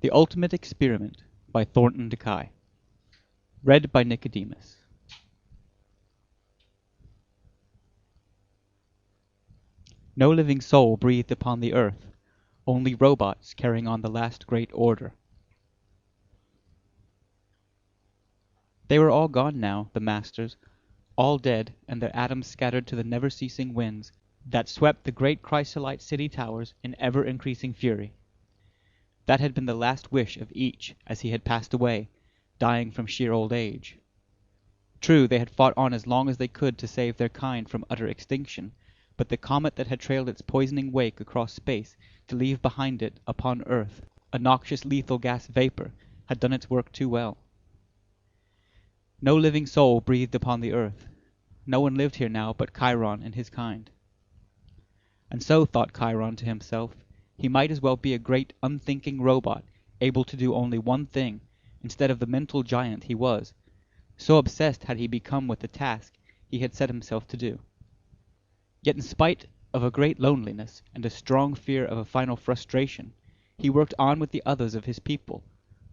The Ultimate Experiment by Thornton DeKy. Read by Nicodemus. No living soul breathed upon the earth, only robots carrying on the last great order. They were all gone now, the masters, all dead and their atoms scattered to the never-ceasing winds that swept the great chrysolite city towers in ever-increasing fury. That had been the last wish of each as he had passed away, dying from sheer old age. True, they had fought on as long as they could to save their kind from utter extinction, but the comet that had trailed its poisoning wake across space to leave behind it upon Earth a noxious lethal gas vapor had done its work too well. No living soul breathed upon the earth. No one lived here now but Chiron and his kind. And so, thought Chiron to himself, he might as well be a great unthinking robot, able to do only one thing, instead of the mental giant he was. So obsessed had he become with the task he had set himself to do. Yet in spite of a great loneliness and a strong fear of a final frustration, he worked on with the others of his people,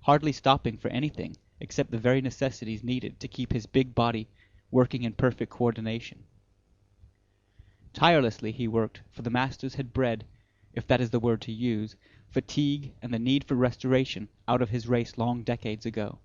hardly stopping for anything except the very necessities needed to keep his big body working in perfect coordination. Tirelessly he worked, for the masters had bred, if that is the word to use, fatigue and the need for restoration out of his race long decades ago.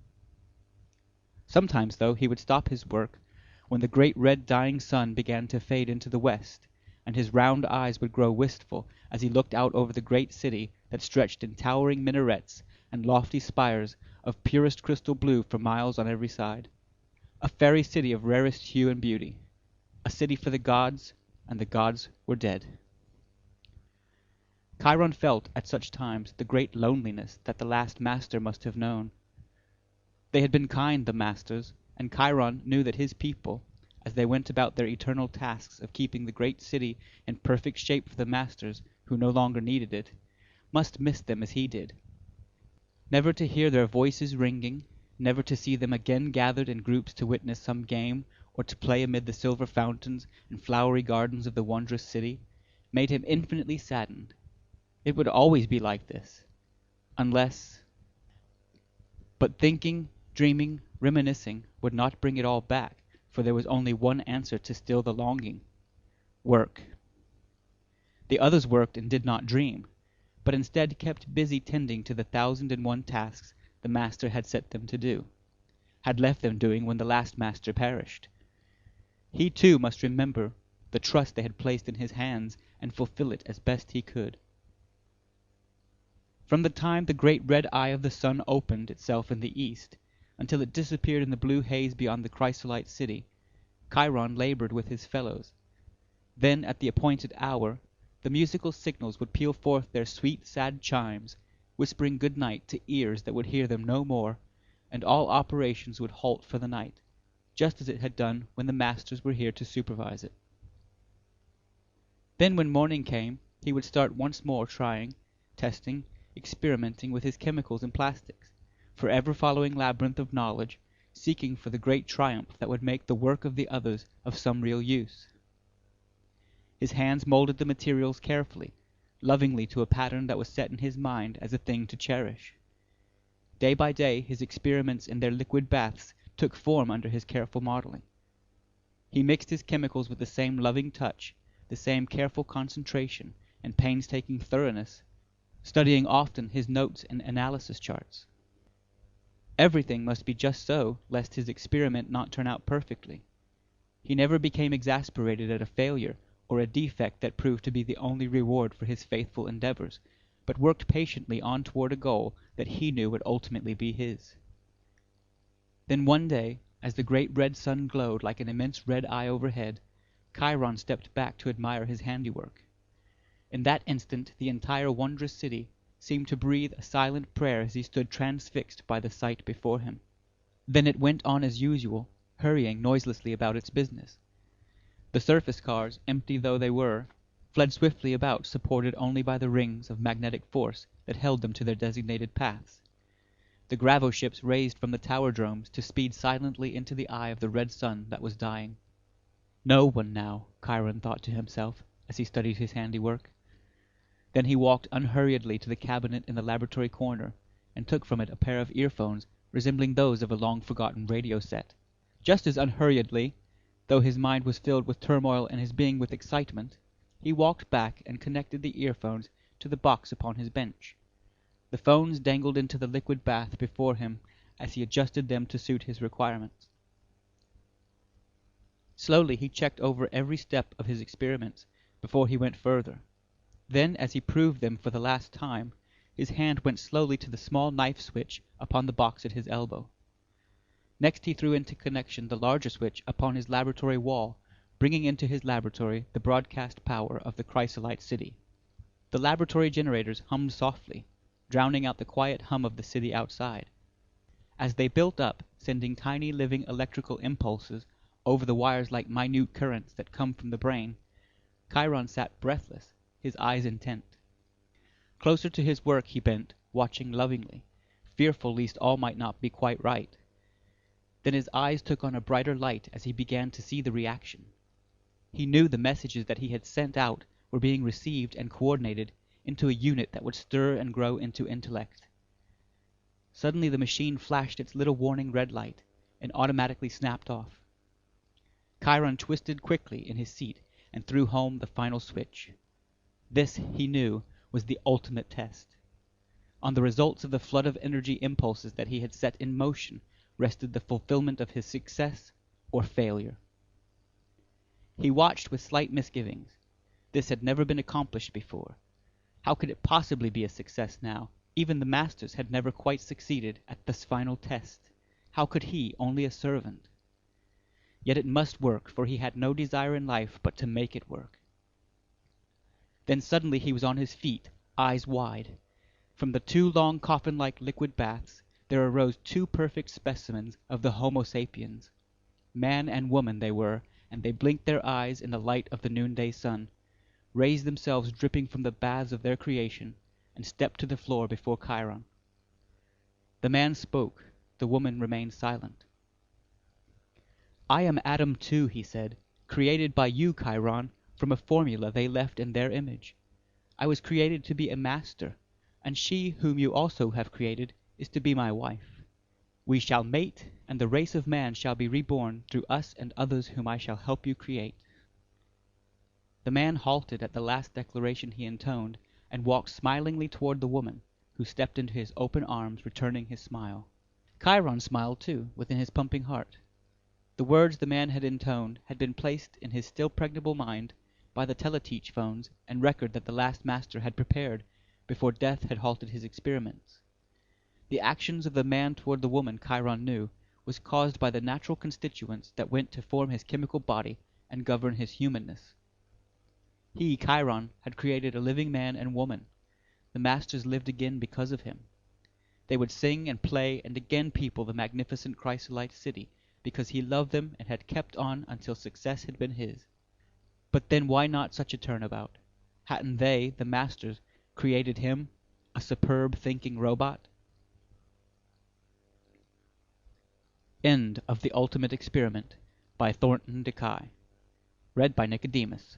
Sometimes, though, he would stop his work when the great red dying sun began to fade into the west, and his round eyes would grow wistful as he looked out over the great city that stretched in towering minarets and lofty spires of purest crystal blue for miles on every side. A fairy city of rarest hue and beauty. A city for the gods, and the gods were dead. Chiron felt at such times the great loneliness that the last master must have known. They had been kind, the masters, and Chiron knew that his people, as they went about their eternal tasks of keeping the great city in perfect shape for the masters who no longer needed it, must miss them as he did. Never to hear their voices ringing, never to see them again gathered in groups to witness some game or to play amid the silver fountains and flowery gardens of the wondrous city, made him infinitely saddened. It would always be like this, unless... But thinking, dreaming, reminiscing would not bring it all back, for there was only one answer to still the longing: work. The others worked and did not dream, but instead kept busy tending to the 1,001 tasks the master had set them to do, had left them doing when the last master perished. He too must remember the trust they had placed in his hands and fulfill it as best he could. From the time the great red eye of the sun opened itself in the east, until it disappeared in the blue haze beyond the chrysolite city, Chiron labored with his fellows. Then, at the appointed hour, the musical signals would peal forth their sweet, sad chimes, whispering good night to ears that would hear them no more, and all operations would halt for the night, just as it had done when the masters were here to supervise it. Then, when morning came, he would start once more trying, testing, experimenting with his chemicals and plastics, forever following labyrinth of knowledge, seeking for the great triumph that would make the work of the others of some real use. His hands molded the materials carefully, lovingly to a pattern that was set in his mind as a thing to cherish. Day by day his experiments in their liquid baths took form under his careful modeling. He mixed his chemicals with the same loving touch, the same careful concentration and painstaking thoroughness, studying often his notes and analysis charts. Everything must be just so, lest his experiment not turn out perfectly. He never became exasperated at a failure or a defect that proved to be the only reward for his faithful endeavors, but worked patiently on toward a goal that he knew would ultimately be his. Then one day, as the great red sun glowed like an immense red eye overhead, Chiron stepped back to admire his handiwork. In that instant the entire wondrous city seemed to breathe a silent prayer as he stood transfixed by the sight before him. Then it went on as usual, hurrying noiselessly about its business. The surface cars, empty though they were, fled swiftly about, supported only by the rings of magnetic force that held them to their designated paths. The gravoships raised from the tower dromes to speed silently into the eye of the red sun that was dying. No one now, Chiron thought to himself as he studied his handiwork. Then he walked unhurriedly to the cabinet in the laboratory corner, and took from it a pair of earphones resembling those of a long-forgotten radio set. Just as unhurriedly, though his mind was filled with turmoil and his being with excitement, he walked back and connected the earphones to the box upon his bench. The phones dangled into the liquid bath before him as he adjusted them to suit his requirements. Slowly he checked over every step of his experiments before he went further. Then, as he proved them for the last time, his hand went slowly to the small knife switch upon the box at his elbow. Next he threw into connection the larger switch upon his laboratory wall, bringing into his laboratory the broadcast power of the chrysolite city. The laboratory generators hummed softly, drowning out the quiet hum of the city outside. As they built up, sending tiny living electrical impulses over the wires like minute currents that come from the brain, Chiron sat breathless, his eyes intent. Closer to his work he bent, watching lovingly, fearful lest all might not be quite right. Then his eyes took on a brighter light as he began to see the reaction. He knew the messages that he had sent out were being received and coordinated into a unit that would stir and grow into intellect. Suddenly the machine flashed its little warning red light and automatically snapped off. Chiron twisted quickly in his seat and threw home the final switch. This, he knew, was the ultimate test. On the results of the flood of energy impulses that he had set in motion rested the fulfillment of his success or failure. He watched with slight misgivings. This had never been accomplished before. How could it possibly be a success now? Even the masters had never quite succeeded at this final test. How could he, only a servant? Yet it must work, for he had no desire in life but to make it work. Then suddenly he was on his feet, eyes wide. From the two long coffin-like liquid baths there arose two perfect specimens of the Homo sapiens. Man and woman they were, and they blinked their eyes in the light of the noonday sun, raised themselves dripping from the baths of their creation, and stepped to the floor before Chiron. The man spoke, the woman remained silent. "I am Adam too," he said, "created by you, Chiron, from a formula they left in their image. I was created to be a master, and she whom you also have created is to be my wife. We shall mate, and the race of man shall be reborn through us and others whom I shall help you create." The man halted at the last declaration he intoned, and walked smilingly toward the woman, who stepped into his open arms, returning his smile. Chiron smiled too, within his pumping heart. The words the man had intoned had been placed in his still pregnable mind by the teleteach phones and record that the last master had prepared before death had halted his experiments. The actions of the man toward the woman, Chiron knew, was caused by the natural constituents that went to form his chemical body and govern his humanness. He, Chiron, had created a living man and woman. The masters lived again because of him. They would sing and play and again people the magnificent chrysolite city because he loved them and had kept on until success had been his. But then why not such a turnabout? Hadn't they, the masters, created him, a superb thinking robot? End of The Ultimate Experiment by Thornton DeKy. Read by Nicodemus.